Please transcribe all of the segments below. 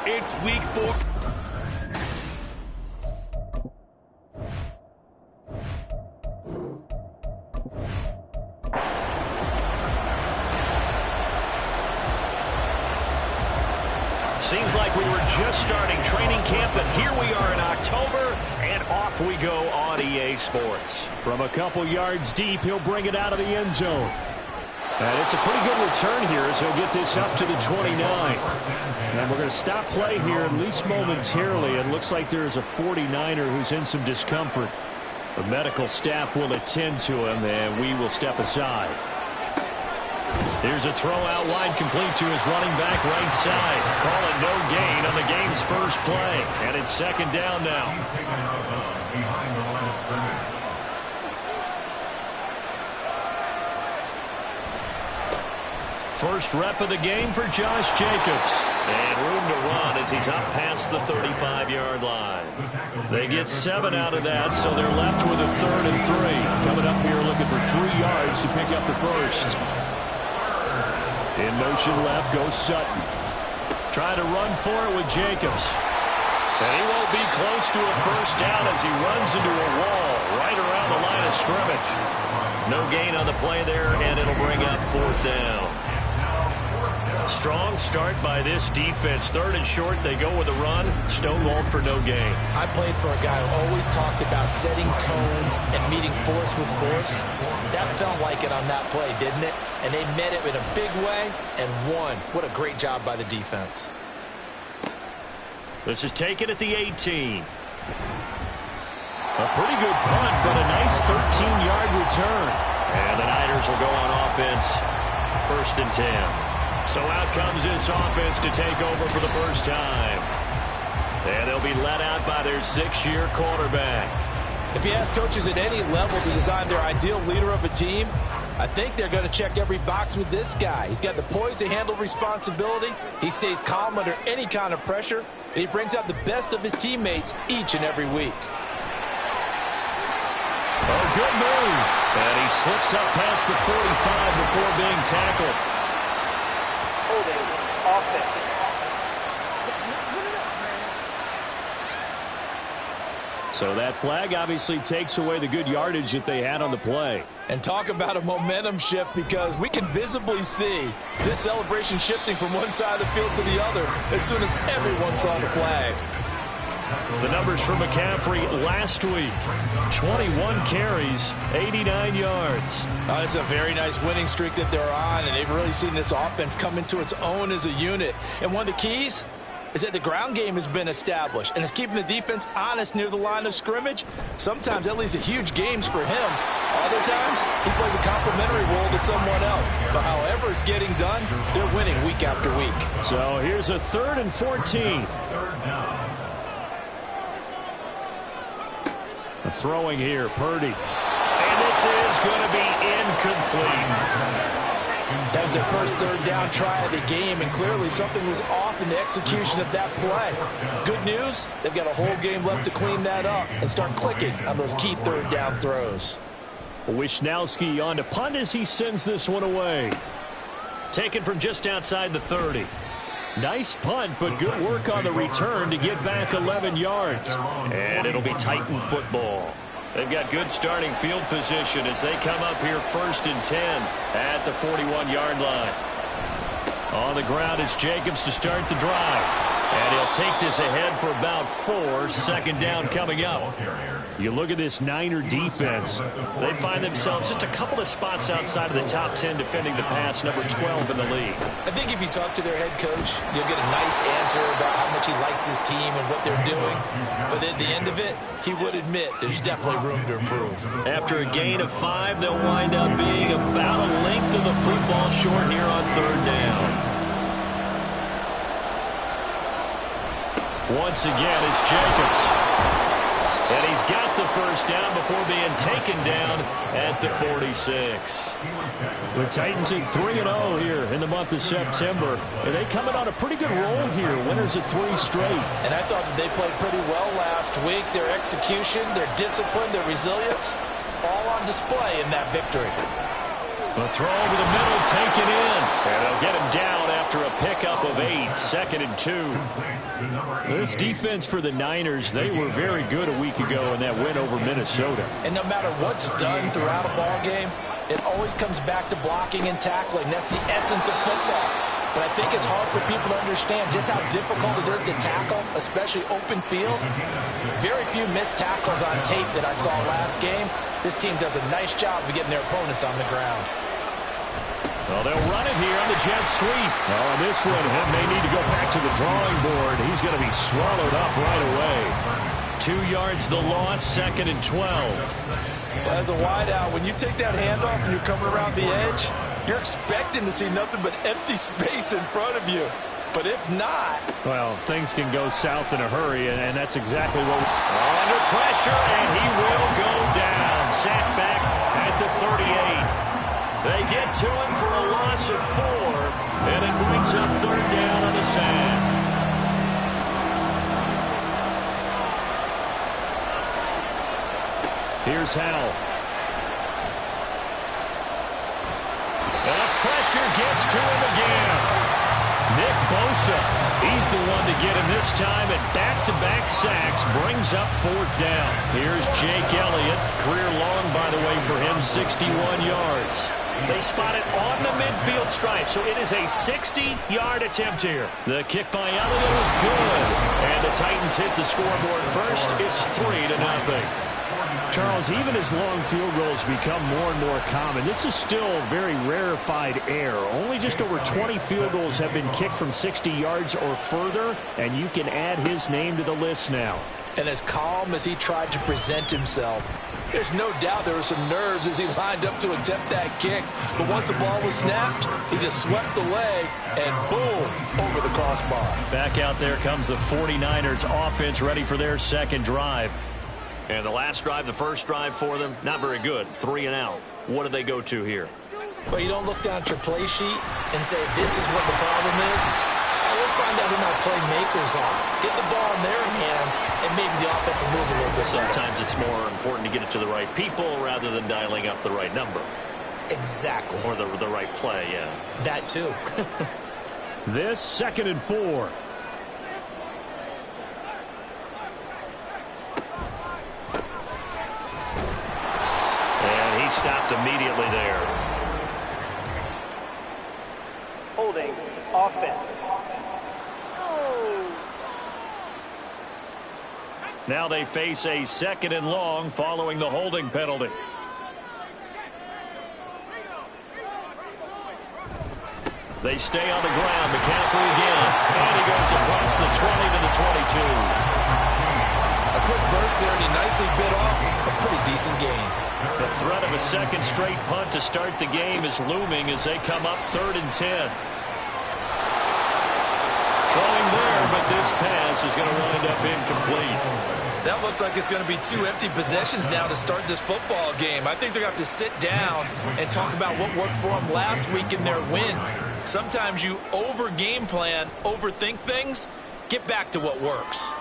It's week 4. Seems like we were just starting training camp, but here we are in October, and off we go on EA Sports. From a couple yards deep, he'll bring it out of the end zone. And it's a pretty good return here as he'll get this up to the 29. And we're going to stop play here, at least momentarily. It looks like there's a 49er who's in some discomfort. The medical staff will attend to him, and we will step aside. Here's a throw out wide, complete to his running back right side. Call it no gain on the game's first play. And it's second down now. First rep of the game for Josh Jacobs. And room to run as he's up past the 35-yard line. They get 7 out of that, so they're left with a 3rd and 3. Coming up here looking for 3 yards to pick up the first. In motion left goes Sutton. Trying to run for it with Jacobs. And he won't be close to a first down as he runs into a wall right around the line of scrimmage. No gain on the play there, and it'll bring up 4th down. Strong start by this defense. 3rd and short, they go with a run. Stonewalled for no gain. I played for a guy who always talked about setting tones and meeting force with force. That felt like it on that play, didn't it? And they met it in a big way and won. What a great job by the defense. This is taken at the 18. A pretty good punt, but a nice 13-yard return. And the Niners will go on offense. 1st and 10. So out comes this offense to take over for the first time. And they'll be let out by their 6-year quarterback. If you ask coaches at any level to design their ideal leader of a team, I think they're going to check every box with this guy. He's got the poise to handle responsibility. He stays calm under any kind of pressure, and he brings out the best of his teammates each and every week. Oh, good move. And he slips up past the 45 before being tackled. Holding offense. So that flag obviously takes away the good yardage that they had on the play. And talk about a momentum shift, because we can visibly see this celebration shifting from one side of the field to the other as soon as everyone saw the flag. The numbers for McCaffrey last week. 21 carries, 89 yards. It's a very nice winning streak that they're on, and they've really seen this offense come into its own as a unit. And one of the keys is that the ground game has been established, and it's keeping the defense honest near the line of scrimmage. Sometimes that leads to huge games for him. Other times, he plays a complementary role to someone else. But however it's getting done, they're winning week after week. So here's a 3rd and 14. Throwing here, Purdy. And this is going to be incomplete. That was their first 3rd down try of the game, and clearly something was off in the execution of that play. Good news, they've got a whole game left to clean that up and start clicking on those key 3rd down throws. Wisnowski on to punt as he sends this one away. Taken from just outside the 30. Nice punt, but good work on the return to get back 11 yards. And it'll be Titan football. They've got good starting field position as they come up here 1st and 10 at the 41-yard line. On the ground, it's Jacobs to start the drive. And he'll take this ahead for about 4. 2nd down coming up. You look at this Niner defense. They find themselves just a couple of spots outside of the top 10 defending the pass, number 12 in the league. I think if you talk to their head coach, you'll get a nice answer about how much he likes his team and what they're doing. But at the end of it, he would admit there's definitely room to improve. After a gain of 5, they'll wind up being about a length of the football short here on 3rd down. Once again, it's Jacobs. And he's got the first down before being taken down at the 46. The Titans at 3-0 here in the month of September. And they coming on a pretty good roll here. Winners of 3 straight. And I thought that they played pretty well last week. Their execution, their discipline, their resilience, all on display in that victory. The throw over the middle, taken in. And they'll get him down after a pickup of 8, 2nd and 2. This defense for the Niners, they were very good a week ago in that win over Minnesota. And no matter what's done throughout a ball game, it always comes back to blocking and tackling. That's the essence of football. But I think it's hard for people to understand just how difficult it is to tackle, especially open field. Very few missed tackles on tape that I saw last game. This team does a nice job of getting their opponents on the ground. Well, they'll run it here on the jet sweep. Oh, and this one may need to go back to the drawing board. He's going to be swallowed up right away. 2 yards the loss, 2nd and 12. Well, as a wideout, when you take that handoff and you're coming around the edge, you're expecting to see nothing but empty space in front of you. But if not... Well, things can go south in a hurry, and that's exactly what... Under pressure, and he will go down. Sacked back at the 38. They get to him for a loss of 4, and it brings up 3rd down on the sack. Here's Howell. And pressure gets to him again. Nick Bosa, he's the one to get him this time, and back-to-back sacks brings up 4th down. Here's Jake Elliott, career long, by the way, for him, 61 yards. They spot it on the midfield stripe, so it is a 60-yard attempt here. The kick by Elliott is good, and the Titans hit the scoreboard first. It's 3-0. Charles, even as long field goals become more and more common, this is still very rarefied air. Only just over 20 field goals have been kicked from 60 yards or further, and you can add his name to the list now. And as calm as he tried to present himself, there's no doubt there were some nerves as he lined up to attempt that kick. But once the ball was snapped, he just swept the leg and boom, over the crossbar. Back out there comes the 49ers offense ready for their second drive. And the last drive, the first drive for them, not very good. 3 and out. What do they go to here? Well, you don't look down at your play sheet and say, this is what the problem is. Let's find out who my playmakers are. Get the ball in their hands, and maybe the offense will move a little bit better. Sometimes it's more important to get it to the right people rather than dialing up the right number. Exactly. Or the right play, yeah. That too. This 2nd and 4. And he stopped immediately there. Holding offense. Now they face a 2nd and long following the holding penalty. They stay on the ground. McCaffrey again. And he goes across the 20 to the 22. A quick burst there, and he nicely bit off a pretty decent gain. The threat of a second straight punt to start the game is looming as they come up 3rd and 10. Throwing there, but this pass is going to wind up incomplete. That looks like it's going to be 2 empty possessions now to start this football game. I think they're going to have to sit down and talk about what worked for them last week in their win. Sometimes you over-game plan, overthink things. Get back to what works.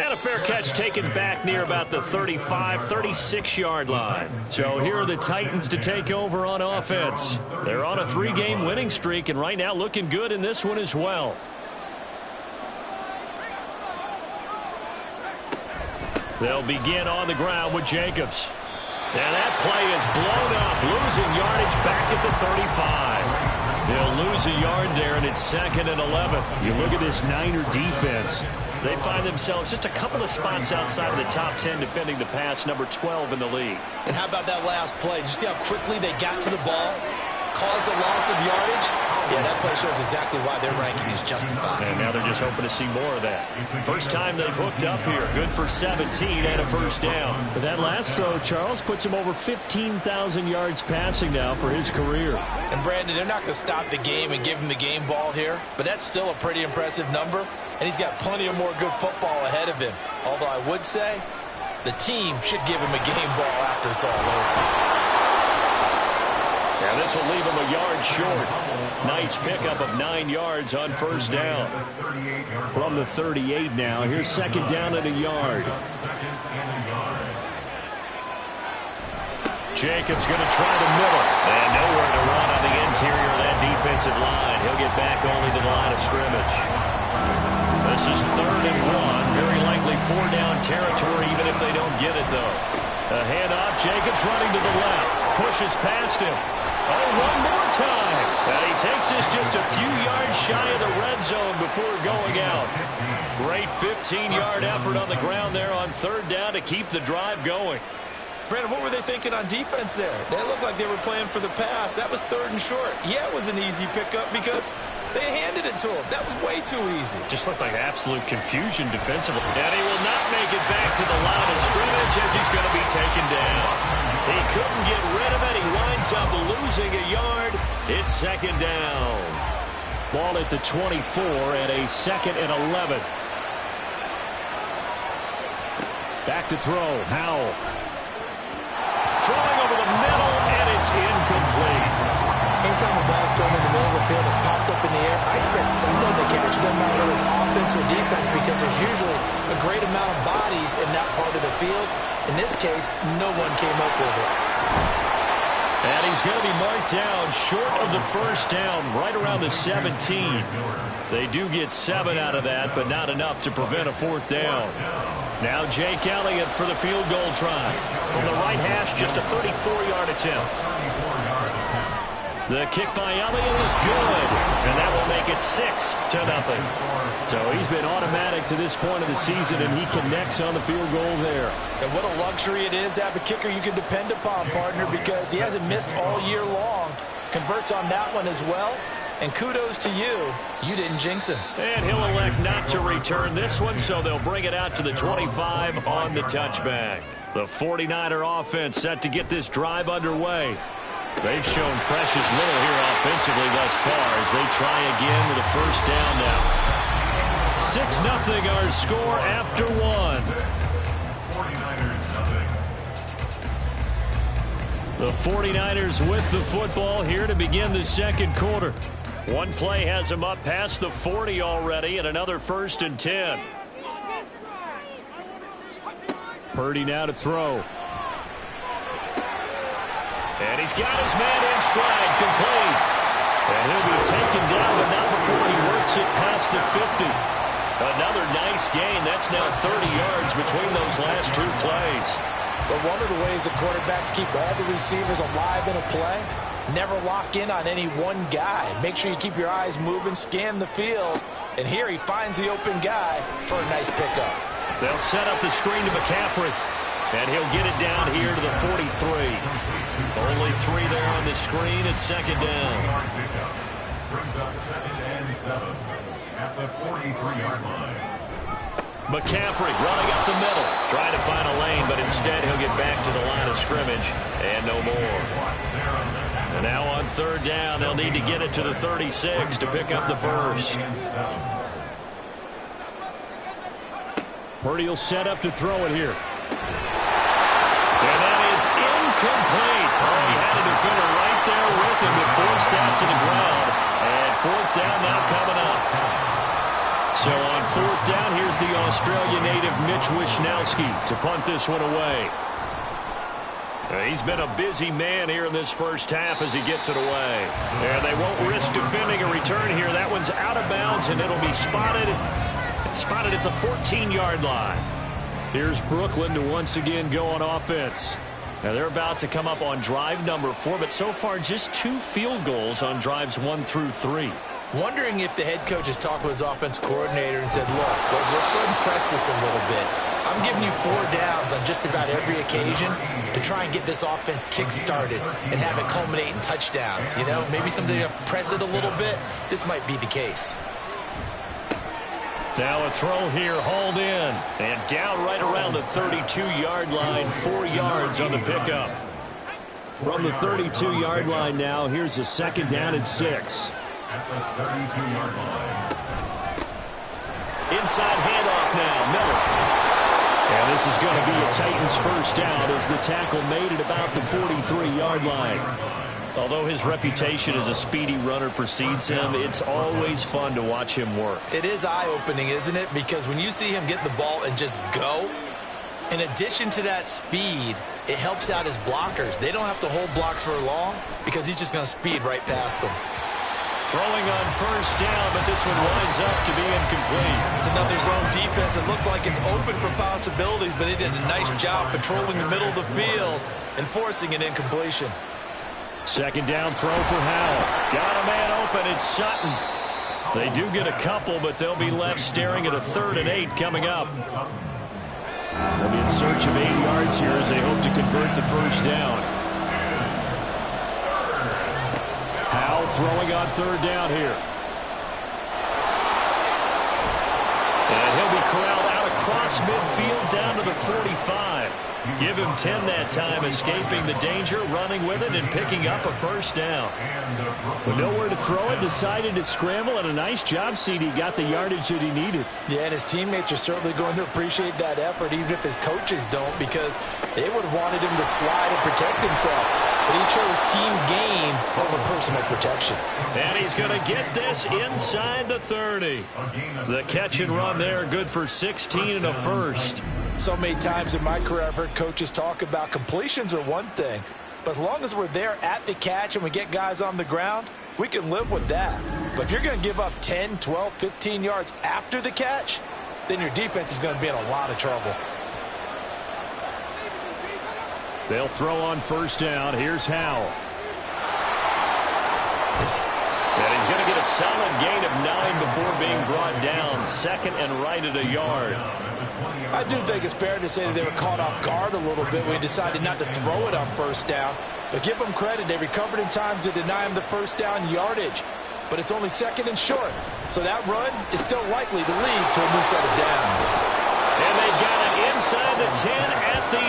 And a fair catch taken back near about the 35, 36-yard line. So here are the Titans to take over on offense. They're on a 3-game winning streak, and right now looking good in this one as well. They'll begin on the ground with Jacobs. And that play is blown up, losing yardage back at the 35. They'll lose a yard there, and it's 2nd and 11. You look at this Niner defense. They find themselves just a couple of spots outside of the top 10 defending the pass, number 12 in the league. And how about that last play? Did you see how quickly they got to the ball? Caused a loss of yardage? Yeah, that play shows exactly why their ranking is justified. And now they're just hoping to see more of that. First time they've hooked up here. Good for 17 and a first down. But that last throw, Charles, puts him over 15,000 yards passing now for his career. And Brandon, they're not going to stop the game and give him the game ball here, but that's still a pretty impressive number, and he's got plenty of more good football ahead of him. Although I would say the team should give him a game ball after it's all over. And this will leave him a yard short. Nice pickup of 9 yards on first down. From the 38 now. Here's 2nd down at a yard. Jacobs going to try the middle. And nowhere to run on the interior of that defensive line. He'll get back only to the line of scrimmage. This is 3rd and 1. Very likely 4-down territory, even if they don't get it, though. A handoff. Jacobs running to the left. Pushes past him. Oh, one more time. And he takes this just a few yards shy of the red zone before going out. Great 15-yard effort on the ground there on 3rd down to keep the drive going. Brandon, what were they thinking on defense there? They looked like they were playing for the pass. That was 3rd and short. Yeah, it was an easy pickup because they handed it to him. That was way too easy. Just looked like absolute confusion defensively. And he will not make it back to the line of scrimmage as he's going to be taken down. He couldn't get rid of it. He winds up losing a yard. It's 2nd down. Ball at the 24 and a 2nd and 11. Back to throw. Howell. Throwing over the middle, and it's incomplete. Anytime a ball's thrown in the middle of the field, it's popped up in the air, I expect someone to catch. It doesn't matter whether it's offense or defense because there's usually a great amount of bodies in that part of the field. In this case, no one came up with it. And he's going to be marked down short of the 1st down, right around the 17. They do get 7 out of that, but not enough to prevent a 4th down. Now Jake Elliott for the field goal try. From the right hash, just a 34-yard attempt. The kick by Elliott is good, and that will make it 6-0. So he's been automatic to this point of the season, and he connects on the field goal there. And what a luxury it is to have a kicker you can depend upon, partner, because he hasn't missed all year long. Converts on that one as well. And kudos to you. You didn't jinx him. And he'll elect not to return this one, so they'll bring it out to the 25 on the touchback. The 49er offense set to get this drive underway. They've shown precious little here offensively thus far as they try again with a 1st down now. 6-0 our score after 1. The 49ers with the football here to begin the 2nd quarter. One play has them up past the 40 already, and another 1st and 10. Purdy now to throw. And he's got his man in stride, complete. And he'll be taken down, but not before he works it past the 50. Another nice gain. That's now 30 yards between those last 2 plays. But one of the ways the quarterbacks keep all the receivers alive in a play, never lock in on any one guy. Make sure you keep your eyes moving, scan the field. And here he finds the open guy for a nice pickup. They'll set up the screen to McCaffrey. And he'll get it down here to the 43. Only 3 there on the screen at 2nd down. Brings up 2nd and 7 at the 43-yard line. McCaffrey running up the middle. Trying to find a lane, but instead he'll get back to the line of scrimmage. And no more. And now on 3rd down, they'll need to get it to the 36 to pick up the 1st. Purdy will set up to throw it here. And that is incomplete. Oh, he had a defender right there with him to force that to the ground. And 4th down now coming up. So on 4th down, here's the Australia native Mitch Wishnowsky to punt this one away. He's been a busy man here in this 1st half as he gets it away. And they won't risk defending a return here. That one's out of bounds, and it'll be spotted at the 14-yard line. Here's Brooklyn to once again go on offense. Now they're about to come up on drive number 4, but so far just 2 field goals on drives 1 through 3. Wondering if the head coach has talked with his offensive coordinator and said, look, let's go ahead and press this a little bit. I'm giving you 4 downs on just about every occasion to try and get this offense kick-started and have it culminate in touchdowns. You know, maybe something to press it a little bit. This might be the case. Now a throw here, hauled in, and down right around the 32-yard line, 4 yards on the pickup. From the 32-yard line now, here's a 2nd down and 6. At the 32-yard line. Inside handoff now, Miller. And this is going to be a Titans 1st down as the tackle made at about the 43-yard line. Although his reputation as a speedy runner precedes him, it's always fun to watch him work. It is eye-opening, isn't it? Because when you see him get the ball and just go, In addition to that speed, it helps out his blockers. They don't have to hold blocks for long because he's just going to speed right past them. Throwing on first down, but this one winds up to be incomplete. It's another zone defense. It looks like it's open for possibilities, but they did a nice job patrolling the middle of the field and forcing an incompletion. Second down throw for Howell. Got a man open. It's Sutton. They do get a couple, but they'll be left staring at a 3rd and 8 coming up. They'll be in search of 8 yards here as they hope to convert the first down. Howell throwing on 3rd down here. And he'll be corralled out across midfield down to the 45. Give him 10 that time, escaping the danger, running with it, and picking up a first down. With nowhere to throw it, decided to scramble, and a nice job, CD. Got the yardage that he needed. Yeah, and his teammates are certainly going to appreciate that effort, even if his coaches don't, because they would have wanted him to slide and protect himself. But he chose team gain over personal protection. And he's going to get this inside the 30. The catch and run there, good for 16 and a first. So many times in my career, I've heard coaches talk about completions are one thing, but as long as we're there at the catch and we get guys on the ground, we can live with that. But if you're going to give up 10, 12, 15 yards after the catch, then your defense is going to be in a lot of trouble. They'll throw on first down. Here's Howell. And he's going to get a solid gain of 9 before being brought down. 2nd and right at a yard. I do think it's fair to say that they were caught off guard a little bit when we decided not to throw it on first down. But give them credit. They recovered in time to deny him the first down yardage. But it's only 2nd and short. So that run is still likely to lead to a new set of downs. And they've got it inside the 10 at the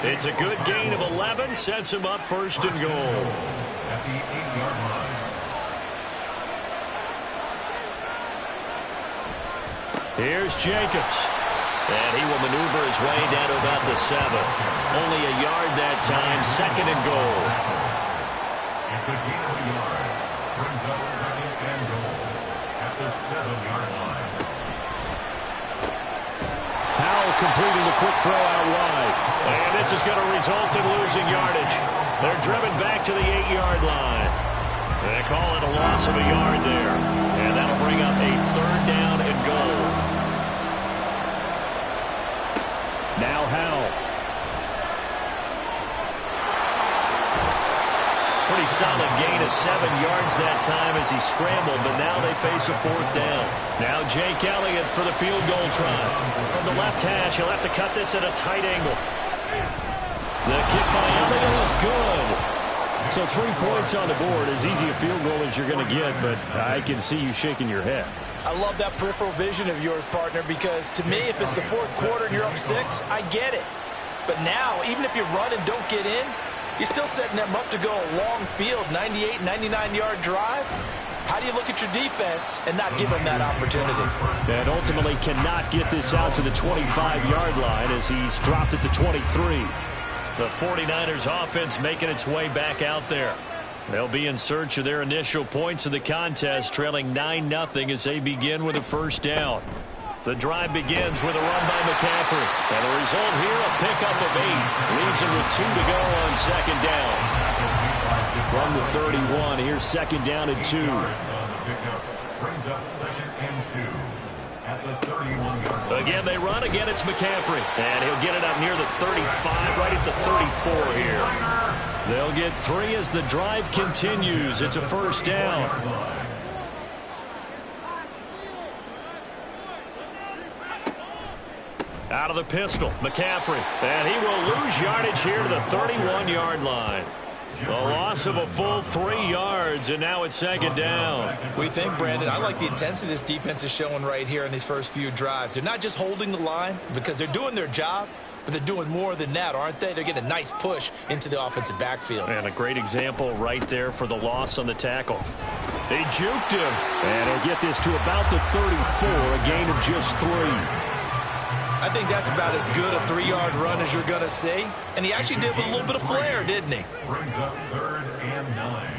8. It's a good gain of 11. Sets him up 1st and goal. At the 8-yard line. Here's Jacobs. And he will maneuver his way down to about the 7. Only a yard that time, 2nd and goal. It's a gain of a yard. Brings up 2nd and goal at the 7-yard line. Howell completing the quick throw out wide. And this is going to result in losing yardage. They're driven back to the 8-yard line. They call it a loss of a yard there. And that'll bring up a 3rd down and goal. Now Howell. Pretty solid gain of 7 yards that time as he scrambled, but now they face a 4th down. Now Jake Elliott for the field goal try. From the left hash, he'll have to cut this at a tight angle. The kick by Elliott is good. So 3 points on the board, as easy a field goal as you're going to get, but I can see you shaking your head. I love that peripheral vision of yours, partner, because to me, if it's the 4th quarter and you're up 6, I get it. But now, even if you run and don't get in, you're still setting them up to go a long field, 98, 99-yard drive. How do you look at your defense and not give them that opportunity? And ultimately cannot get this out to the 25-yard line as he's dropped it to 23. The 49ers offense making its way back out there. They'll be in search of their initial points of the contest, trailing 9-0 as they begin with a first down. The drive begins with a run by McCaffrey. And the result here, a pickup of 8. Leaves him with 2 to go on 2nd down. From the 31, here's 2nd down and 2. Brings up 2nd and 2. At the 31-yard line. Again, they run. Again, it's McCaffrey. And he'll get it up near the 35, right at the 34 here. They'll get 3 as the drive continues. It's a first down. Out of the pistol, McCaffrey. And he will lose yardage here to the 31-yard line. The loss of a full 3 yards, and now it's 2nd down. We think, Brandon, I like the intensity this defense is showing right here in these first few drives. They're not just holding the line because they're doing their job, but they're doing more than that, aren't they? They're getting a nice push into the offensive backfield. And a great example right there for the loss on the tackle. They juked him. And he'll get this to about the 34, a gain of just 3. I think that's about as good a 3-yard run as you're going to see. And he actually did with a little bit of flair, didn't he? Brings up 3rd and 9.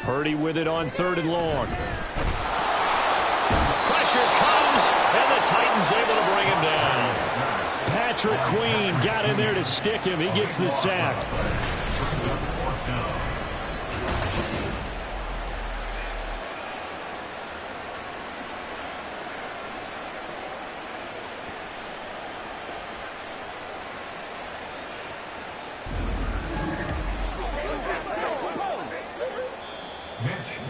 Purdy with it on 3rd and long. Pressure comes, and in there to stick him. He gets the sack.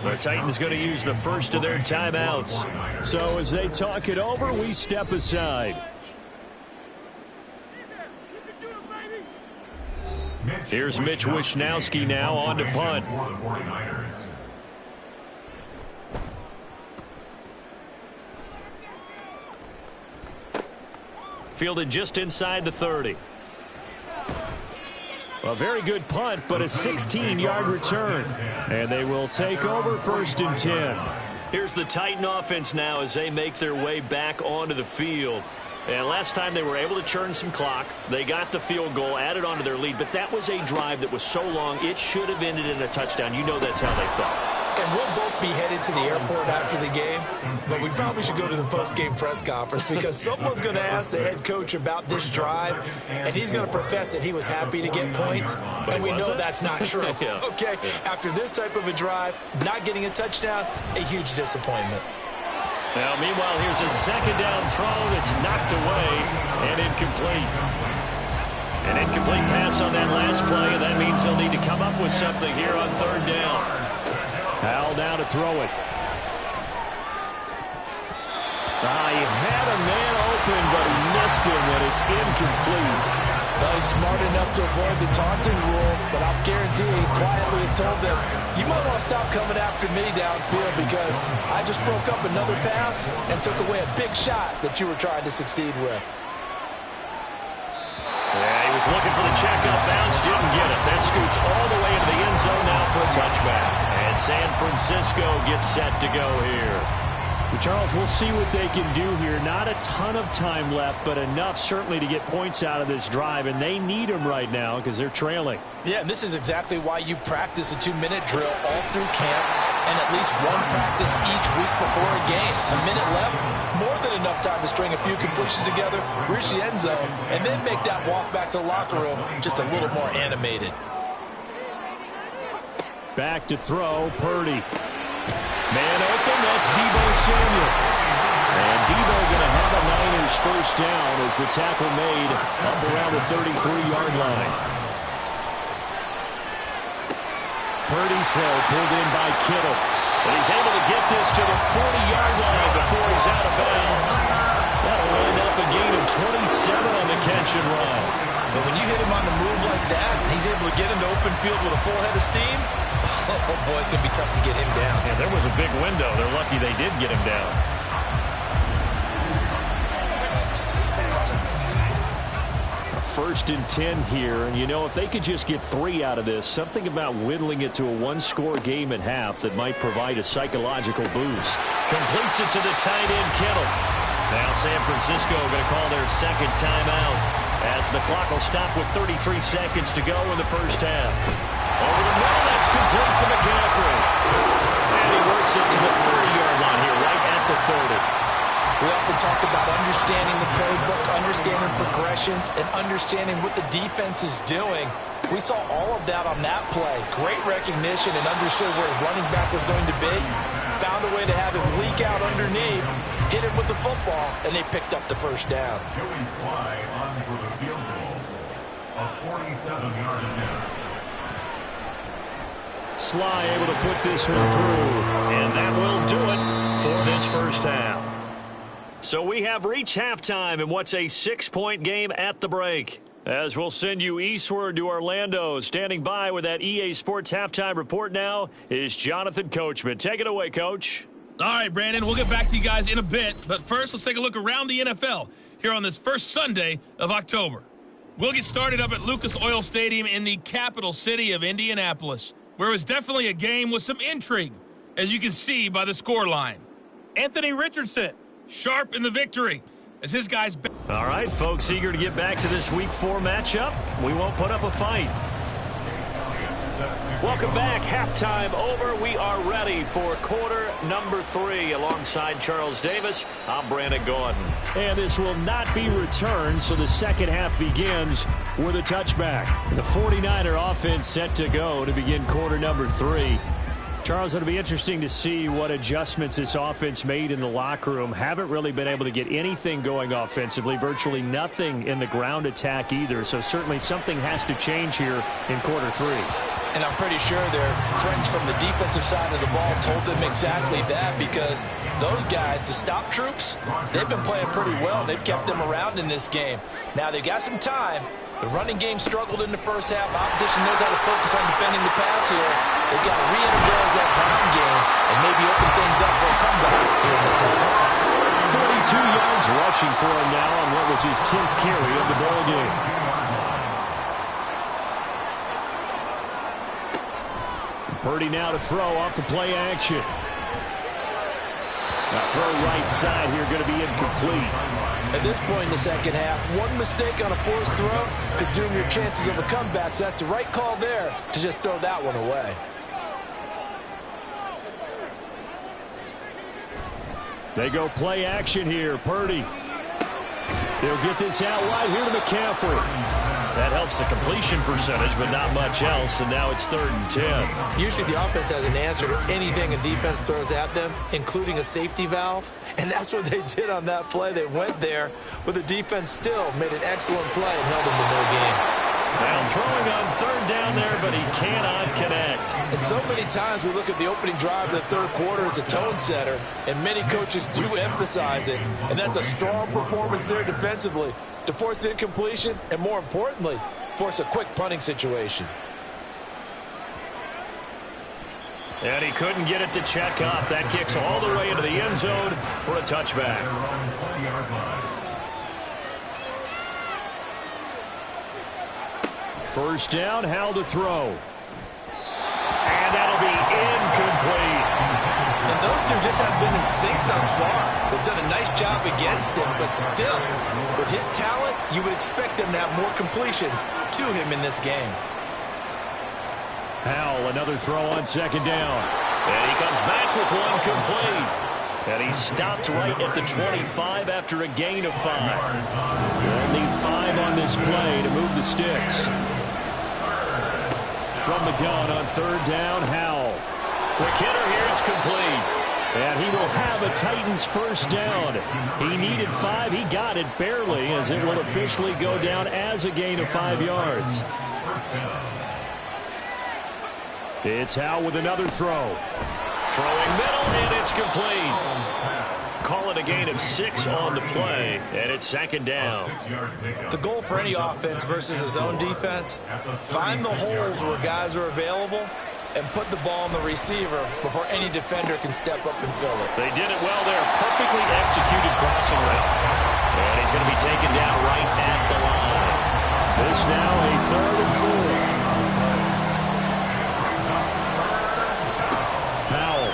The Titans going to use the first of their timeouts. So as they talk it over, we step aside. Here's Mitch Wishnowsky now on to punt. Fielded just inside the 30. A very good punt, but a 16-yard return. And they will take over 1st and 10. Here's the Titan offense now as they make their way back onto the field. And last time they were able to churn some clock. They got the field goal, added onto their lead, but that was a drive that was so long it should have ended in a touchdown. You know that's how they felt. And we'll both be headed to the airport after the game, but we probably should go to the post-game press conference because someone's going to ask the head coach about this drive, and he's going to profess that he was happy to get points, and we know that's not true. Yeah. Okay, after this type of a drive, not getting a touchdown, a huge disappointment. Now, meanwhile, here's a second down throw that's knocked away and incomplete. An incomplete pass on that last play, and that means they'll need to come up with something here on 3rd down. Hal down to throw it. He had a man open, but he missed him, and it's incomplete. Well, he's smart enough to avoid the taunting rule, but I'll guarantee he quietly has told them, you might want to stop coming after me downfield because I just broke up another pass and took away a big shot that you were trying to succeed with. Yeah, he was looking for the checkup bounce, didn't get it. That scoots all the way into the end zone now for a touchback. And San Francisco gets set to go here. Charles, we'll see what they can do here. Not a ton of time left, but enough certainly to get points out of this drive, and they need them right now because they're trailing. Yeah, and this is exactly why you practice a 2-minute drill all through camp and at least one practice each week before a game. A minute left, more than enough time to string a few completions together, reach the end zone, and then make that walk back to the locker room just a little more animated. Back to throw, Purdy. Man open, that's Deebo Samuel. And Deebo going to have a Niners first down as the tackle made up around the 33-yard line. Purdy's throw pulled in by Kittle. But he's able to get this to the 40-yard line before he's out of bounds. That'll wind up a gain of 27 on the catch and run. But when you hit him on the move like that, and he's able to get into open field with a full head of steam, oh boy, it's going to be tough to get him down. Yeah, there was a big window. They're lucky they did get him down. First and 10 here, and you know, if they could just get 3 out of this, something about whittling it to a one-score game at half that might provide a psychological boost. Completes it to the tight end, Kittle. Now San Francisco going to call their second timeout as the clock will stop with 33 seconds to go in the first half. Over the middle, that's complete to McCaffrey. And he works it to the 30-yard line here, right at the 30. We often talk about understanding the playbook, understanding progressions, and understanding what the defense is doing. We saw all of that on that play. Great recognition and understood where his running back was going to be. Found a way to have him leak out underneath, hit him with the football, and they picked up the first down. Joey Sly on for the field goal. A 47-yard attempt. Sly able to put this one through. And that will do it for this first half. So we have reached halftime in what's a 6-point game at the break. As we'll send you eastward to Orlando. Standing by with that EA Sports halftime report now is Jonathan Coachman. Take it away, Coach. All right, Brandon, we'll get back to you guys in a bit. But first, let's take a look around the NFL here on this first Sunday of October. We'll get started up at Lucas Oil Stadium in the capital city of Indianapolis, where it was definitely a game with some intrigue, as you can see by the scoreline. Anthony Richardson, sharp in the victory as his guys. All right, folks, eager to get back to this Week 4 matchup. We won't put up a fight. Welcome back. Halftime over. We are ready for quarter number 3. Alongside Charles Davis, I'm Brandon Gaudin. And this will not be returned, so the second half begins with a touchback. The 49er offense set to go to begin quarter number 3. Charles, it'll be interesting to see what adjustments this offense made in the locker room. Haven't really been able to get anything going offensively, virtually nothing in the ground attack either. So certainly something has to change here in quarter 3. And I'm pretty sure their friends from the defensive side of the ball told them exactly that, because those guys, the stop troops, they've been playing pretty well. They've kept them around in this game. Now they've got some time. The running game struggled in the first half. Opposition knows how to focus on defending the pass here. They've got to re-energize that ground game and maybe open things up for a comeback here in this half. 42 yards rushing for him now on what was his 10th carry of the ball game. Purdy now to throw off the play action. Now throw right side here, going to be incomplete. At this point in the second half, one mistake on a forced throw could doom your chances of a comeback. So that's the right call there to just throw that one away. They go play action here. Purdy. They'll get this out wide here to McCaffrey. That helps the completion percentage, but not much else, and now it's 3rd and 10. Usually the offense has an answer to anything a defense throws at them, including a safety valve, and that's what they did on that play. They went there, but the defense still made an excellent play and held them to no gain. Now throwing on 3rd down there, but he cannot connect. And so many times we look at the opening drive of the third quarter as a tone setter, and many coaches do emphasize it, and that's a strong performance there defensively to force incompletion and, more importantly, force a quick punting situation. And he couldn't get it to check up. That kicks all the way into the end zone for a touchback. First down, Howell to throw. And that'll be incomplete. And those two just haven't been in sync thus far. They've done a nice job against him, but still, with his talent, you would expect them to have more completions to him in this game. Howell, another throw on second down. And he comes back with one complete. And he stopped right at the 25 after a gain of 5. Only 5 on this play to move the sticks. From the gun on 3rd down, Howell. Quick hitter here, it's complete. And he will have a Titans first down. He needed 5. He got it barely, as it will officially go down as a gain of 5 yards. It's Howell with another throw. Throwing middle, and it's complete. Call it a gain of 6 on the play, and it's 2nd down. The goal for any offense versus his own defense, find the holes where guys are available and put the ball on the receiver before any defender can step up and fill it. They did it well there. Perfectly executed crossing route. And he's going to be taken down right at the line. This now a 3rd and 4. Howell.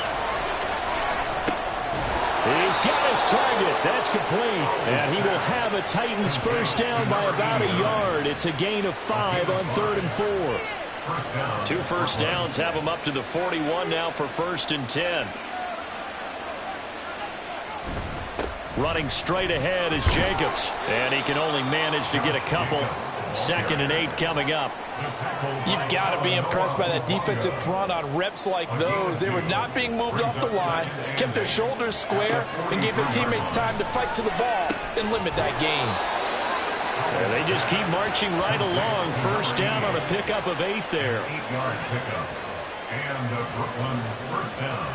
He's got his target. That's complete. And he will have a Titans first down by about a yard. It's a gain of 5 on 3rd and 4. 2 first downs have him up to the 41 now for 1st and 10. Running straight ahead is Jacobs. And he can only manage to get a couple. 2nd and 8 coming up. You've got to be impressed by that defensive front on reps like those. They were not being moved off the line, kept their shoulders square, and gave their teammates time to fight to the ball and limit that gain. And they just keep marching right along. First down on a pickup of 8 there. 8-yard pickup. And the Brooklyn first down.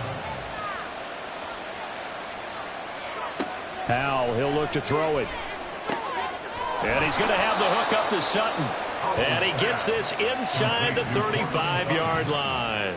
Howell, he'll look to throw it. And he's going to have the hook up to Sutton. And he gets this inside the 35-yard line.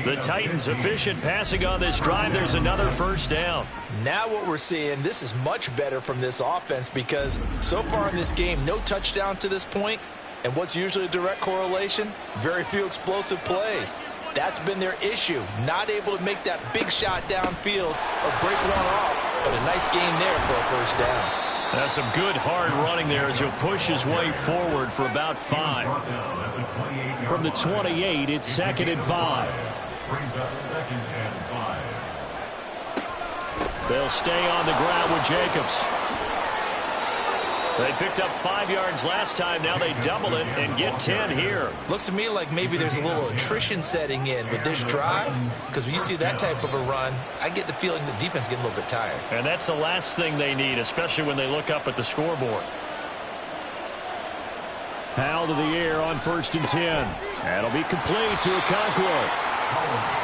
The Titans efficient passing on this drive. There's another first down. Now what we're seeing, this is much better from this offense, because so far in this game, no touchdown to this point. And what's usually a direct correlation? Very few explosive plays. That's been their issue. Not able to make that big shot downfield or break one off. But a nice gain there for a first down. That's some good hard running there as he'll push his way forward for about 5. From the 28, it's 2nd and 5. Brings up 2nd and 5. They'll stay on the ground with Jacobs. They picked up 5 yards last time. Now they double it and get 10 here. Looks to me like maybe there's a little attrition setting in with this drive, because when you see that type of a run, I get the feeling the defense getting a little bit tired. And that's the last thing they need, especially when they look up at the scoreboard. Howell to the air on 1st and 10. That'll be complete to Okonkwo.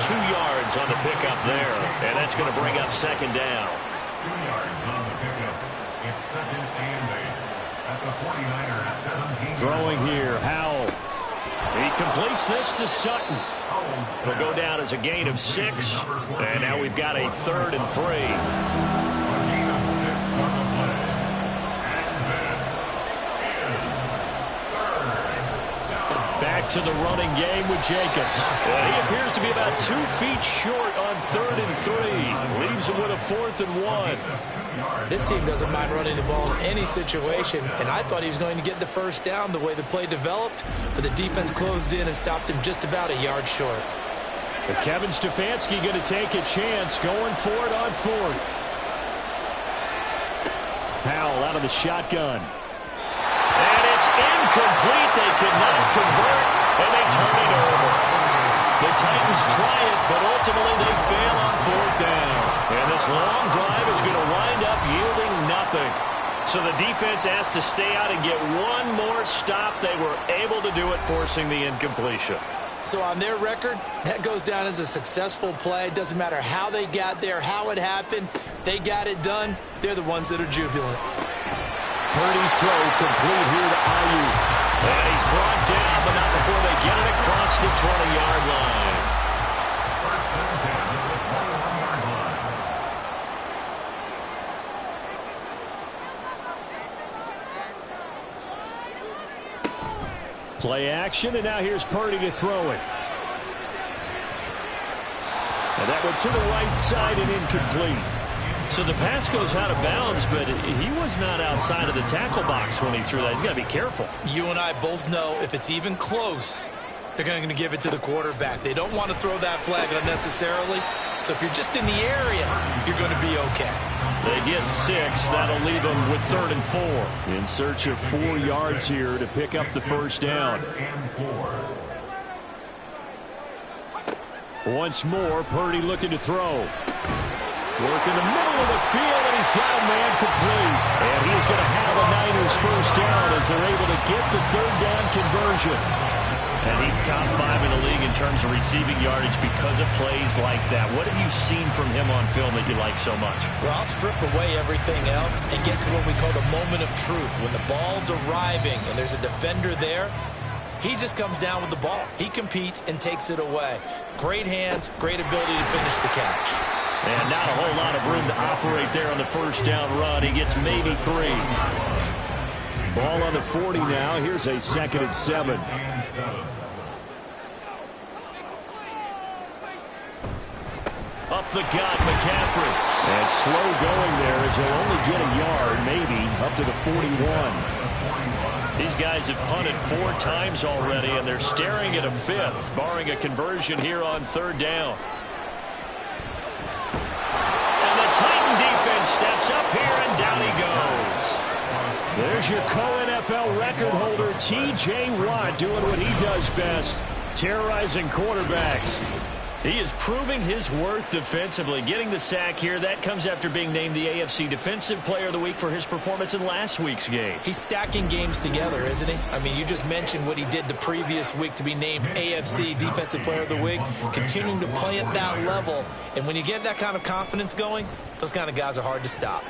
2 yards on the pickup there, and that's going to bring up 2nd down. 2 yards on the pickup. It's 2nd and 8 at the 49ers 17. Throwing here, Howell. He completes this to Sutton. It'll go down as a gain of 6, and now we've got a 3rd and 3. A gain of 6 on the play. And this is 3rd down. Back to the running game with Jacobs. He appears to be about 2 feet short on 3rd and 3. Leaves him with a 4th and 1. This team doesn't mind running the ball in any situation, and I thought he was going to get the 1st down the way the play developed, but the defense closed in and stopped him just about a yard short. But Kevin Stefanski going to take a chance going for it on 4th. Howell out of the shotgun. And it's incomplete. They cannot convert, and they turn it over. The Titans try it, but ultimately they fail on 4th down. And this long drive is going to wind up yielding nothing. So the defense has to stay out and get one more stop. They were able to do it, forcing the incompletion. So on their record, that goes down as a successful play. It doesn't matter how they got there, how it happened. They got it done. They're the ones that are jubilant. Purdy's throw complete here to Ayuk. And he's brought down, but not before they get it across the 20-yard line. First and 10 at the 21-yard line. Play action, and now here's Purdy to throw it. And that went to the right side and incomplete. So the pass goes out of bounds, but he was not outside of the tackle box when he threw that. He's got to be careful. You and I both know if it's even close, they're going to give it to the quarterback. They don't want to throw that flag unnecessarily. So if you're just in the area, you're going to be okay. They get 6. That'll leave them with 3rd and 4. In search of 4 yards here to pick up the 1st down. Once more, Purdy looking to throw. Work in the middle of the field, and he's got a man complete. And he's going to have a Niners 1st down as they're able to get the 3rd down conversion. And he's top 5 in the league in terms of receiving yardage because of plays like that. What have you seen from him on film that you like so much? Well, I'll strip away everything else and get to what we call the moment of truth. When the ball's arriving and there's a defender there, he just comes down with the ball. He competes and takes it away. Great hands, great ability to finish the catch. And not a whole lot of room to operate there on the 1st down run. He gets maybe 3. Ball on the 40 now. Here's a 2nd and 7. Up the gut, McCaffrey. And slow going there as he'll only get a yard, maybe, up to the 41. These guys have punted 4 times already, and they're staring at a 5th, barring a conversion here on 3rd down. And the Titan defense steps up here, and down he goes. There's your co-NFL record holder, T.J. Watt, doing what he does best, terrorizing quarterbacks. He is proving his worth defensively, getting the sack here. That comes after being named the AFC Defensive Player of the Week for his performance in last week's game. He's stacking games together, isn't he? I mean, you just mentioned what he did the previous week to be named AFC Defensive Player of the Week, continuing to play at that level. And when you get that kind of confidence going, those kind of guys are hard to stop.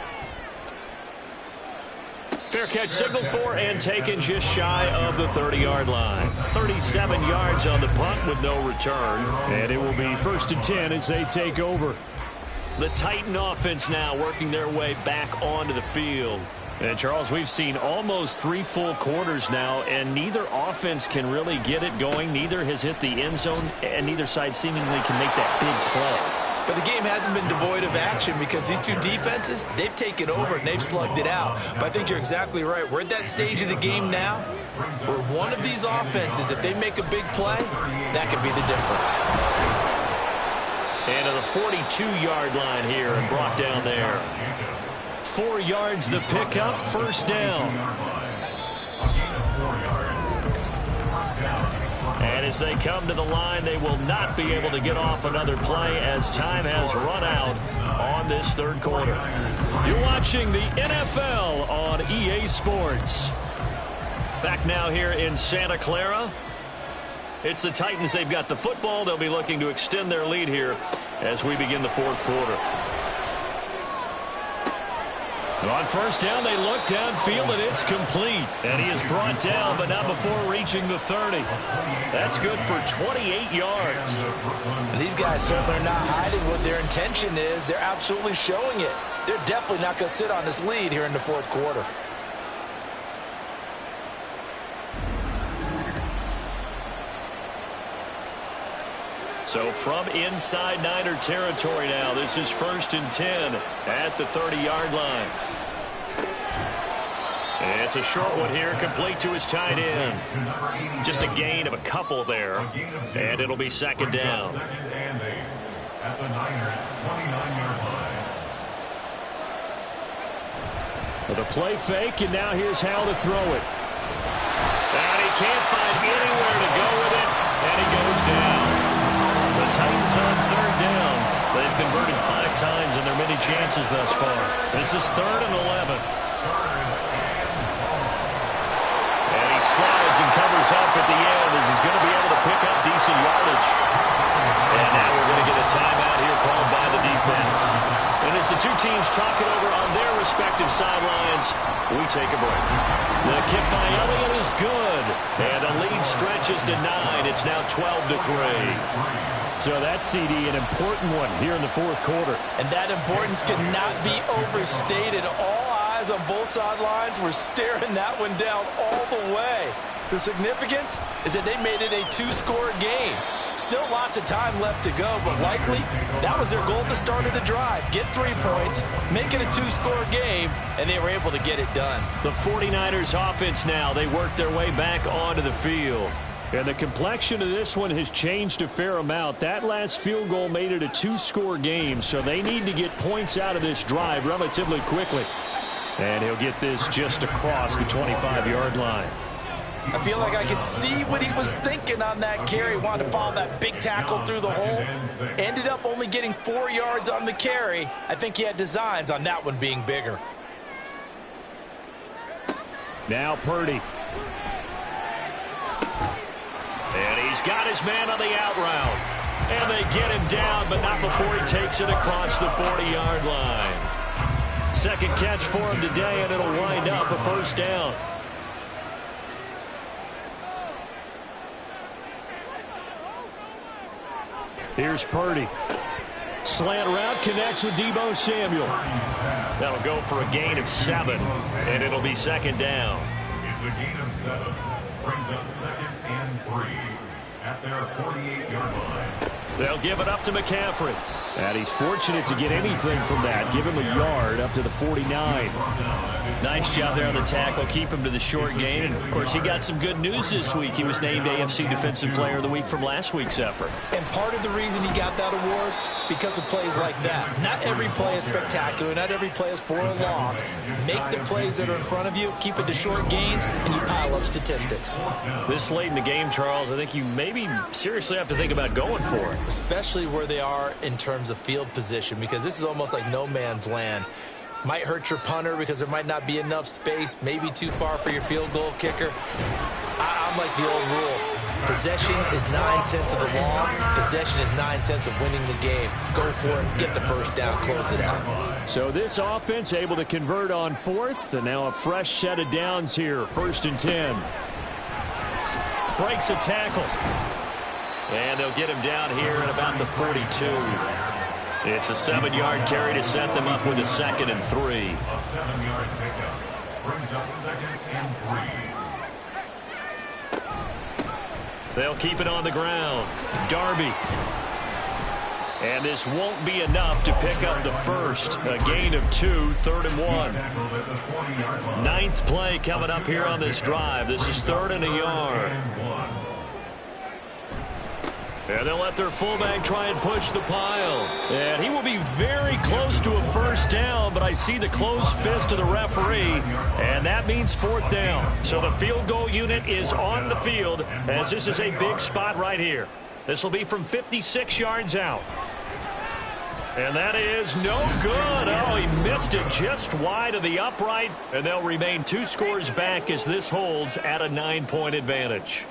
Fair catch signaled for and taken just shy of the 30-yard line. 37 yards on the punt with no return. And it will be 1st and 10 as they take over. The Titan offense now working their way back onto the field. And, Charles, we've seen almost 3 full quarters now, and neither offense can really get it going. Neither has hit the end zone, and neither side seemingly can make that big play. But the game hasn't been devoid of action because these two defenses, they've taken over and they've slugged it out. But I think you're exactly right. We're at that stage of the game now where one of these offenses, if they make a big play, that could be the difference. And to the 42-yard line here and brought down there. 4 yards the pickup, first down. And as they come to the line, they will not be able to get off another play as time has run out on this third quarter. You're watching the NFL on EA Sports. Back now here in Santa Clara. It's the Titans. They've got the football. They'll be looking to extend their lead here as we begin the fourth quarter. On first down, they look downfield, and it's complete. And he is brought down, but not before reaching the 30. That's good for 28 yards. These guys certainly are not hiding what their intention is. They're absolutely showing it. They're definitely not going to sit on this lead here in the fourth quarter. So from inside Niner territory now, this is 1st and 10 at the 30-yard line. It's a short one here, complete to his tight end. Just a gain of a couple there, and it'll be second down. At the Niners' 29-yard line. With a play fake, and now here's how to throw it. And he can't find anywhere to go with it, and he goes down. The Titans on third down. They've converted 5 times in their many chances thus far. This is 3rd and 11. And he slides and covers up at the end as he's going to be able to pick up decent yardage. And now we're going to get a timeout here called by the defense. And as the two teams talk it over on their respective sidelines, we take a break. The kick by Elliott is good. And the lead stretches to 9. It's now 12-3. So that's, CD, an important one here in the fourth quarter. And that importance cannot be overstated. All eyes on both sidelines were staring that one down all the way. The significance is that they made it a 2-score game. Still lots of time left to go, but likely that was their goal at the start of the drive. Get 3 points, make it a 2-score game, and they were able to get it done. The 49ers offense now, they work their way back onto the field. And the complexion of this one has changed a fair amount. That last field goal made it a 2-score game, so they need to get points out of this drive relatively quickly. And he'll get this just across the 25-yard line. I feel like I could see what he was thinking on that carry. Wanted to follow that big tackle through the hole. Ended up only getting 4 yards on the carry. I think he had designs on that one being bigger. Now Purdy. And he's got his man on the out route. And they get him down, but not before he takes it across the 40-yard line. Second catch for him today, and it'll wind up a first down. Here's Purdy. Slant route connects with Deebo Samuel. That'll go for a gain of 7, and it'll be second down. It's a gain of 7. Brings up 2nd and 3 at their 48-yard line. They'll give it up to McCaffrey. And he's fortunate to get anything from that. Give him a yard up to the 49. Nice job there on the tackle. Keep him to the short gain. And, of course, he got some good news this week. He was named AFC Defensive Player of the Week from last week's effort. And part of the reason he got that award, because of plays like that. Not every play is spectacular. Not every play is for a loss. Make the plays that are in front of you, keep it to short gains, and you pile up statistics. This late in the game, Charles, I think you maybe seriously have to think about going for it. Especially where they are in terms of field position, because this is almost like no man's land. Might hurt your punter because there might not be enough space, maybe too far for your field goal kicker. I'm like the old rule. Possession is 9/10 of the law. Possession is 9/10 of winning the game. Go for it, get the first down, close it out. So this offense able to convert on 4th, and now a fresh set of downs here. 1st and 10. Breaks a tackle. And they'll get him down here at about the 42. It's a 7-yard carry to set them up with a 2nd and 3. A 7-yard pickup. Brings up 2nd and 3. They'll keep it on the ground. Darby. And this won't be enough to pick up the first. A gain of 2, 3rd and 1. Ninth play coming up here on this drive. This is 3rd and a yard. And they'll let their fullback try and push the pile. And he will be very close to a first down, but I see the closed fist of the referee, and that means 4th down. So the field goal unit is on the field, as this is a big spot right here. This will be from 56 yards out. And that is no good. Oh, he missed it just wide of the upright, and they'll remain 2 scores back as this holds at a 9-point advantage.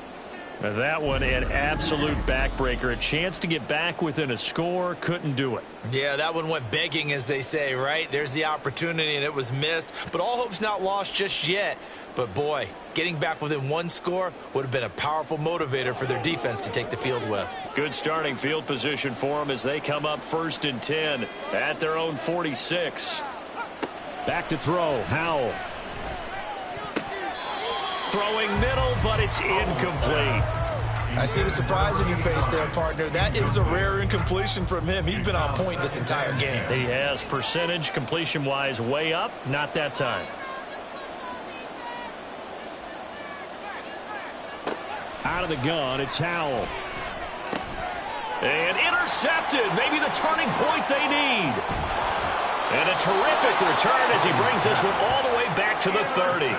That one an absolute backbreaker. A chance to get back within a score. Couldn't do it. Yeah, that one went begging, as they say, right? There's the opportunity, and it was missed. But all hope's not lost just yet. But, boy, getting back within 1 score would have been a powerful motivator for their defense to take the field with. Good starting field position for them as they come up 1st and 10 at their own 46. Back to throw. Howell. Throwing middle, but it's incomplete. I see the surprise in your face there, partner. That is a rare incompletion from him. He's been on point this entire game. He has percentage completion-wise way up. Not that time. Out of the gun, it's Howell. And intercepted. Maybe the turning point they need. And a terrific return as he brings this one all the way back to the 30.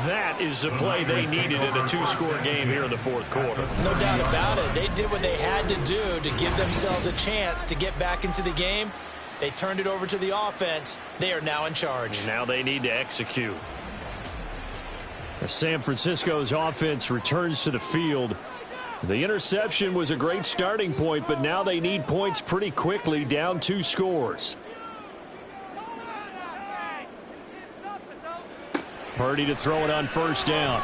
That is the play they needed in a 2-score game here in the 4th quarter. No doubt about it. They did what they had to do to give themselves a chance to get back into the game. They turned it over to the offense. They are now in charge. Now they need to execute. San Francisco's offense returns to the field. The interception was a great starting point, but now they need points pretty quickly, down 2 scores. Purdy to throw it on 1st down.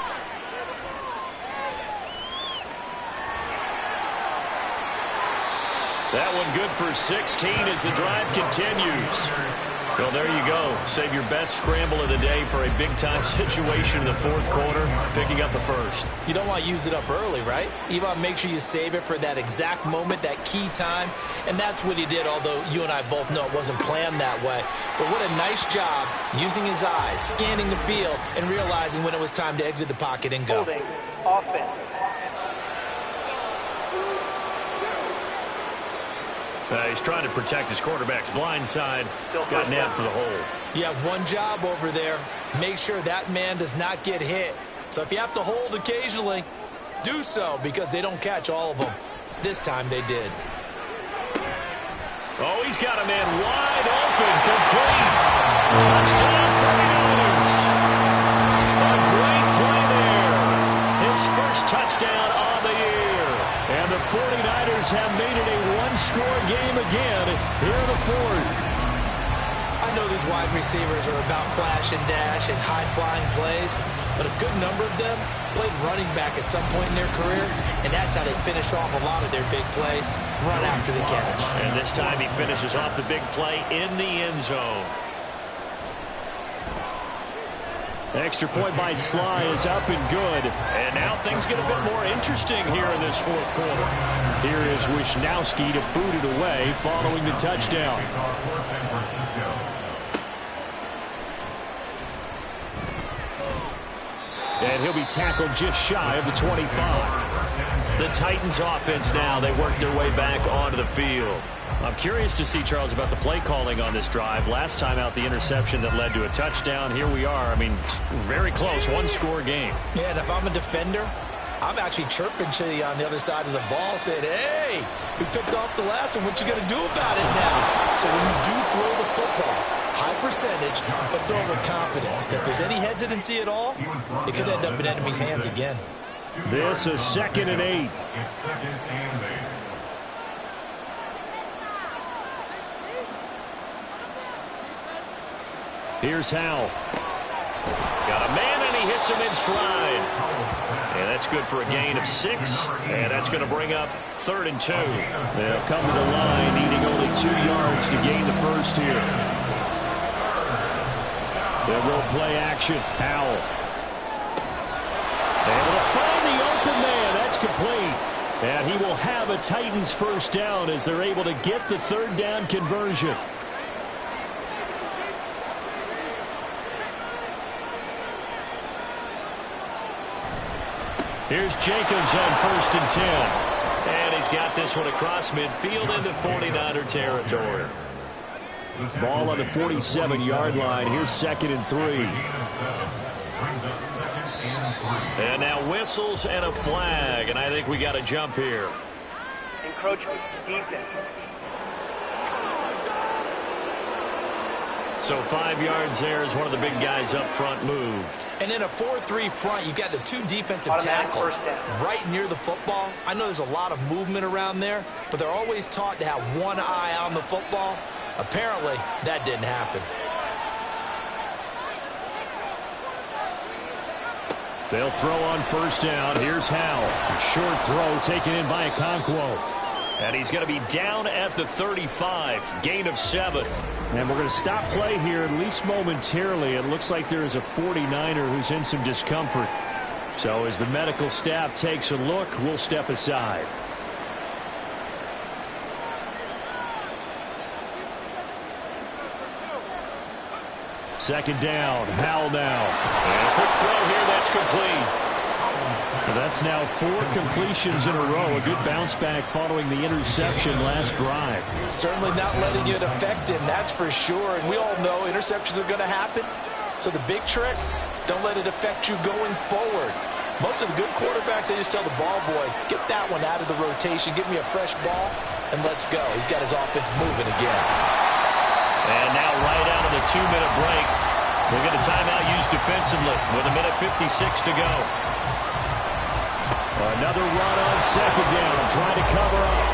That one good for 16 as the drive continues. Well, there you go. Save your best scramble of the day for a big-time situation in the 4th quarter, picking up the first. You don't want to use it up early, right? You want to make sure you save it for that exact moment, that key time, and that's what he did, although you and I both know it wasn't planned that way. But what a nice job using his eyes, scanning the field, and realizing when it was time to exit the pocket and go. Holding offense. He's trying to protect his quarterback's blind side. Got nabbed for the hole. You have one job over there. Make sure that man does not get hit. So if you have to hold occasionally, do so, because they don't catch all of them. This time they did. Oh, he's got a man wide open, complete. Touchdown 49ers. A great play there. His first touchdown on the year. And the 49ers have made it a 1-score game again here in the 4th. I know these wide receivers are about flash and dash and high-flying plays, but a good number of them played running back at some point in their career, and that's how they finish off a lot of their big plays, run after the catch. And this time he finishes off the big play in the end zone. Extra point by Sly is up and good. And now things get a bit more interesting here in this 4th quarter. Here is Wisnowski to boot it away following the touchdown. And he'll be tackled just shy of the 25. The Titans offense now, they work their way back onto the field. I'm curious to see, Charles, about the play calling on this drive. Last time out, the interception that led to a touchdown. Here we are. I mean, very close, 1-score game. Yeah, and if I'm a defender, I'm actually chirping to you on the other side of the ball, saying, hey, we picked off the last one. What you going to do about it now? So when you do throw the football, high percentage, but throw it with confidence. If there's any hesitancy at all, it could end up in enemy's hands again. This is 2nd and 8. It's 2nd and 8. Here's Howell. Got a man, and he hits him in stride. And that's good for a gain of 6. And that's going to bring up 3rd and 2. They'll come to the line, needing only 2 yards to gain the first here. They'll go play action. Howell. Able to find the open man. That's complete. And he will have a Titans first down as they're able to get the third down conversion. Here's Jacobs on 1st and 10. And he's got this one across midfield into 49er territory. Ball on the 47-yard line. Here's 2nd and 3. And now whistles and a flag, and I think we got a jump here. Encroachment, defense. So 5 yards there as one of the big guys up front moved. And in a 4-3 front, you've got the 2 defensive tackles right near the football. I know there's a lot of movement around there, but they're always taught to have one eye on the football. Apparently, that didn't happen. They'll throw on 1st down. Here's Howell. Short throw taken in by Okonkwo. And he's going to be down at the 35. Gain of 7. And we're going to stop play here, at least momentarily. It looks like there is a 49er who's in some discomfort. So as the medical staff takes a look, we'll step aside. Second down. Howell now. And a quick throw here. That's complete. That's now 4 completions in a row. A good bounce back following the interception last drive. Certainly not letting it affect him, that's for sure. And we all know interceptions are going to happen. So the big trick, don't let it affect you going forward. Most of the good quarterbacks, they just tell the ball boy, get that one out of the rotation, give me a fresh ball, and let's go. He's got his offense moving again. And now right out of the 2-minute break, we'll get a timeout used defensively with 1:56 to go. Another run on 2nd down, trying to cover up.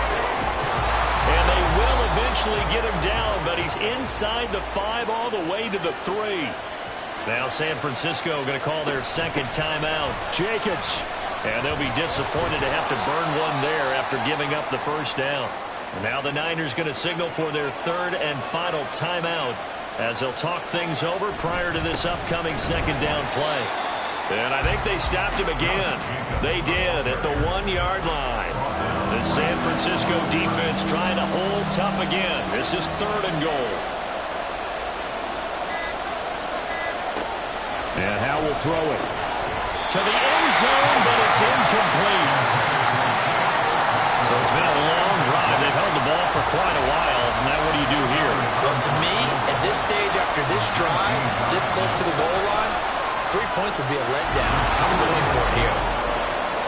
And they will eventually get him down, but he's inside the 5 all the way to the 3. Now San Francisco going to call their 2nd timeout. Jacobs. And they'll be disappointed to have to burn one there after giving up the 1st down. And now the Niners going to signal for their 3rd and final timeout as they'll talk things over prior to this upcoming 2nd down play. And I think they stopped him again. They did at the 1-yard line. The San Francisco defense trying to hold tough again. This is 3rd and goal. And Howell will throw it to the end zone, but it's incomplete. So it's been a long drive. They've held the ball for quite a while. Now what do you do here? Well, to me, at this stage after this drive, this close to the goal line, 3 points would be a letdown. I'm going for it here.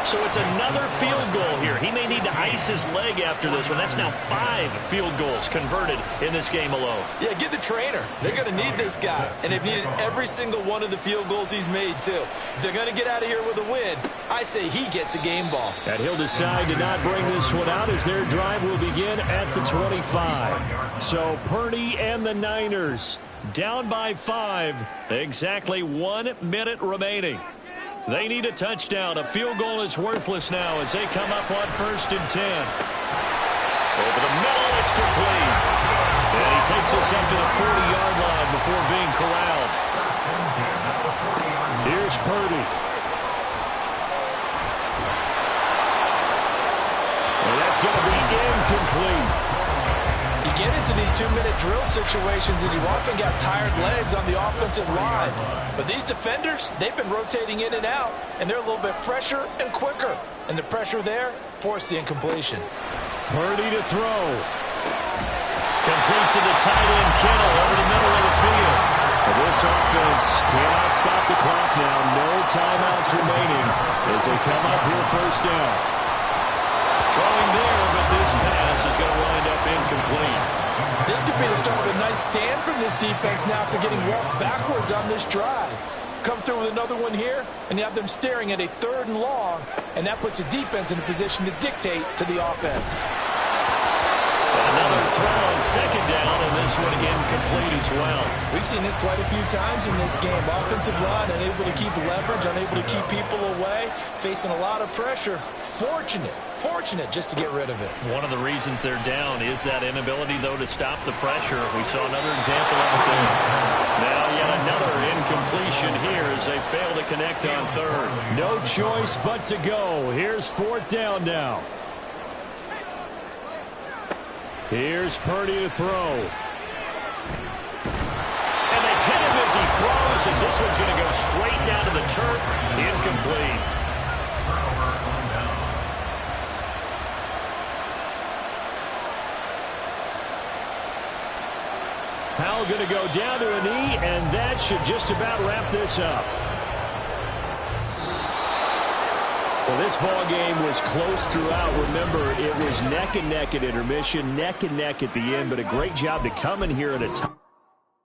So it's another field goal here. He may need to ice his leg after this one. That's now 5 field goals converted in this game alone. Yeah, get the trainer. They're going to need this guy. And they've needed every single one of the field goals he's made, too. If they're going to get out of here with a win, I say he gets a game ball. And he'll decide to not bring this one out as their drive will begin at the 25. So Purdy and the Niners down by 5. Exactly 1 minute remaining. They need a touchdown. A field goal is worthless now as they come up on 1st and 10. Over the middle, it's complete. And he takes us up to the 40-yard line before being corralled. Here's Purdy. And that's going to be incomplete. You get into these 2-minute drill situations and you often got tired legs on the offensive line. But these defenders, they've been rotating in and out, and they're a little bit fresher and quicker. And the pressure there forced the incompletion. Purdy to throw. Complete to the tight end, Kittle, over the middle of the field. Well, this offense cannot stop the clock now. No timeouts remaining as they come up here 1st down. Throwing there, but this pass is going to wind up incomplete. This could be the start of a nice stand from this defense now after getting walked backwards on this drive. Come through with another one here, and you have them staring at a 3rd and long, and that puts the defense in a position to dictate to the offense. Another throw on 2nd down, and this one incomplete as well. We've seen this quite a few times in this game. Offensive line unable to keep leverage, unable to keep people away, facing a lot of pressure. Fortunate just to get rid of it. One of the reasons they're down is that inability, though, to stop the pressure. We saw another example of it there. Now yet another incompletion here as they fail to connect on 3rd. No choice but to go. Here's 4th down now. Here's Purdy to throw. And they hit him as he throws, as this one's going to go straight down to the turf. Incomplete. Powell going to go down to a knee, and that should just about wrap this up. Well, this ball game was close throughout. Remember, it was neck and neck at intermission, neck and neck at the end, but a great job to come in here at a time.